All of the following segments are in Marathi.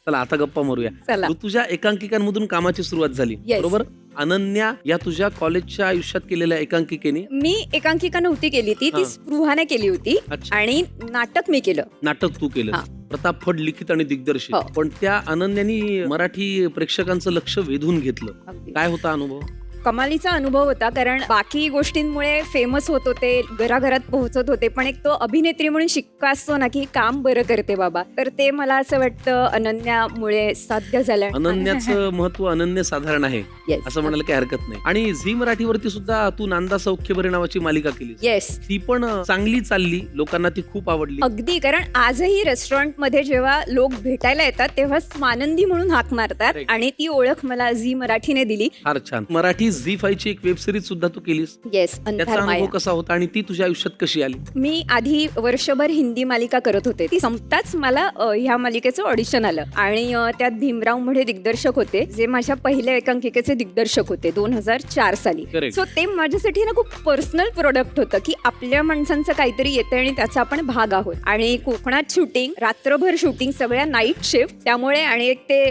चला आता गप्पा मारूया. चला. ऋतुजा एकांकिकांमधून कामाची सुरुवात झाली, Yes. बरोबर? अनन्या या तुझ्या कॉलेजच्या आयुष्यात केलेल्या एकांकिकेने मी एकांकिका नव्हती केली ती हा. स्पृहाने केली होती अच्छा. आणि नाटक मी केलं. नाटक तू केलं, हा. प्रताप फड लिखित आणि दिग्दर्शित. हो. पण त्या अनन्यानी मराठी प्रेक्षकांचं लक्ष वेधून घेतलं. अगदी. काय होता अनुभव? कमालीचा अनुभव होता, कारण बाकी गोष्टींमुळे फेमस होत होते, घराघरात पोहोचत होते, पण एक तो अभिनेत्री म्हणून शिक्का असतो ना की काम बरं करते बाबा, तर ते मला असं वाटतं अनन्यामुळे साध्य झालं. अनन्याचं महत्व अनन्य साधारण आहे Yes. असं म्हणायला काही हरकत नाही. आणि झी मराठीवरती सुद्धा तू नांदा सौख्य बरे नावाची मालिका केली. येस, ती पण चांगली चालली, लोकांना ती खूप आवडली. अगदी. कारण आजही रेस्टॉरंट मध्ये जेव्हा लोक भेटायला येतात तेव्हा स्वानंदी म्हणून हाक मारतात Correct. आणि ती ओळख मला झी मराठीने दिली. फार छान. मराठी झी5 ची एक वेब सिरीज सुद्धा तू केलीस. येस, त्याचा अंधार अनुभव माया. कसा होता आणि ती तुझ्या आयुष्यात कशी आली? मी आधी वर्षभर हिंदी मालिका करत होते, ती संपताच मला ह्या मालिकेचं ऑडिशन आलं आणि त्यात भीमराव मुढे दिग्दर्शक होते, जे माझ्या पहिल्या एकांकिकेचे दिग्दर्शक होते 2004 साली. Correct. सो ते माझ्यासाठी ना खूप पर्सनल प्रोडक्ट होतं की आपल्या माणसांचं काहीतरी येतंय आणि त्याचा आपण भाग आहोत. आणि कोकणात शूटिंग, रात्रभर शूटिंग, सगळ्या नाईट शिफ्ट, त्यामुळे आणि एक ते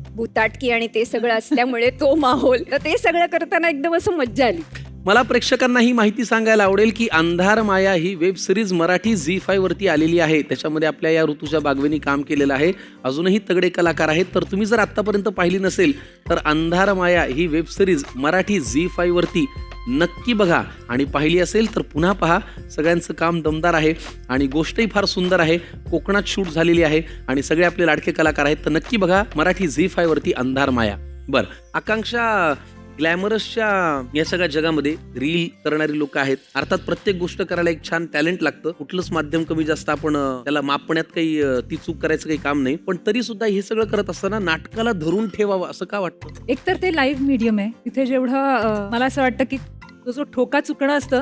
भूताटकी आणि ते सगळं असल्यामुळे तो माहोल, तर ते सगळं करताना एकदम असं मज्जा आली. मला प्रेक्षकांना ही माहिती सांगायला आवडेल की अंधार माया ही वेब सिरीज मराठी झी5 वरती आलेली आहे. त्याच्यामध्ये आपल्या या ऋतुजा बागवेनी काम केलेलं आहे. अजूनही तगडे कलाकार आहेत. तर तुम्ही जर आतापर्यंत पाहिली नसेल तर अंधार माया ही वेब सिरीज मराठी झी5 वरती नक्की बघा. आणि पाहिली असेल तर पुन्हा पहा. सगळ्यांचं काम दमदार आहे आणि गोष्टही फार सुंदर आहे. कोकणात शूट झालेली आहे आणि सगळे आपले लाडके कलाकार आहेत. तर नक्की बघा मराठी झी5 वरती अंधार माया. बरं, आकांक्षा, ग्लॅमरसच्या या सगळ्या जगामध्ये रील करणारी लोक आहेत. अर्थात प्रत्येक गोष्ट करायला एक छान टॅलेंट लागतं. कुठलंच माध्यम कमी जास्त आपण त्याला मापण्यात काही ती चूक करायचं काही काम नाही. पण तरी सुद्धा हे सगळं करत असताना नाटकाला धरून ठेवावं असं का वाटतं? एकतर ते लाईव्ह मीडियम आहे, तिथे जेवढं मला असं वाटतं की तो जो ठोका चुकणं असतं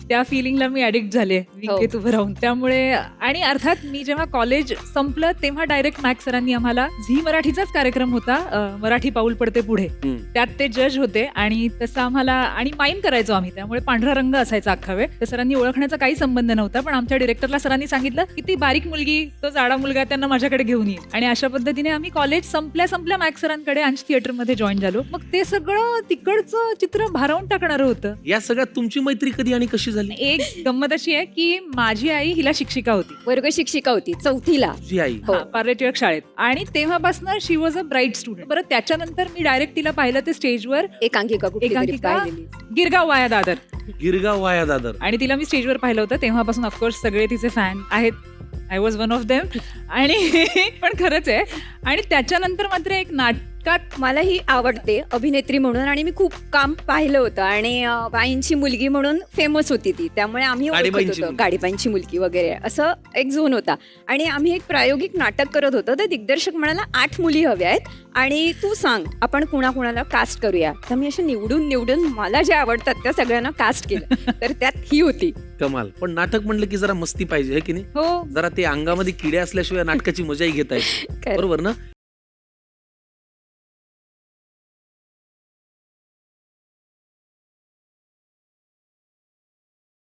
त्या फिलिंगला मी ऍडिक्ट झाले विकेत उभं राहून. त्यामुळे आणि अर्थात मी जेव्हा कॉलेज संपलं तेव्हा डायरेक्ट मॅक्स सरांनी आम्हाला झी मराठीचाच कार्यक्रम होता, मराठी पाऊल पडते पुढे, त्यात ते जज होते आणि तसं आम्हाला आणि माईम करायचो आम्ही, त्यामुळे पांढरा रंग असायचा अख्खा वेळ. तर सरांनी ओळखण्याचा काही संबंध नव्हता, पण आमच्या डिरेक्टरला सरांनी सांगितलं की ती बारीक मुलगी, तो जाडा मुलगा, त्यांना माझ्याकडे घेऊन ये. आणि अशा पद्धतीने आम्ही कॉलेज संपल्या मॅक्स सरांकडे अंश थिएटरमध्ये जॉईन झालो. मग ते सगळं तिकडचं चित्र भारावून टाकणारं होतं. या सगळ्यात तुमची मैत्री कधी आणि कशी झाली? एक गंमत अशी आहे की माझी आई हिला शिक्षिका होती, वर्ग शिक्षिका होती 4थीला. तुझी आई? हो. पार्ले टिळक शाळेत, आणि तेव्हापासून शी वॉज अ ब्राईट स्टुडंट. बरं, त्याच्यानंतर मी डायरेक्ट तिला पाहिलं ते स्टेजवर, एकांकिका कुठली तरी एकांकिका पाहिलेली. गिरगाव वाया दादर, गिरगाव वाया दादर. आणि तिला मी स्टेजवर पाहिलं होतं. तेव्हापासून ऑफकोर्स सगळे तिचे फॅन आहेत. I was one of them. आणि पण खरंच आहे. आणि त्याच्यानंतर मात्र एक नाटकात मला ही आवडते अभिनेत्री म्हणून आणि मी खूप काम पाहिलं होतं आणि बाईंची मुलगी म्हणून फेमस होती ती, त्यामुळे आम्ही ओळखत गाडीबाईंची होतो मुलगी. गाडीबाईंची मुलगी वगैरे असं एक झोन होता. आणि आम्ही एक प्रायोगिक नाटक करत होतो, तर दिग्दर्शक म्हणाला 8 मुली हव्या आहेत आणि तू सांग आपण कुणाकुणाला कास्ट करूया. तर मी अशा निवडून मला ज्या आवडतात त्या सगळ्यांना कास्ट केलं. तर त्यात ही होती. कमाल. पण नाटक म्हणलं की जरा मस्ती पाहिजे, है की नाही? हो जरा ते अंगामध्ये किडे असल्याशिवाय नाटकाची मजाही घेता येते. खरं. बरोबर ना?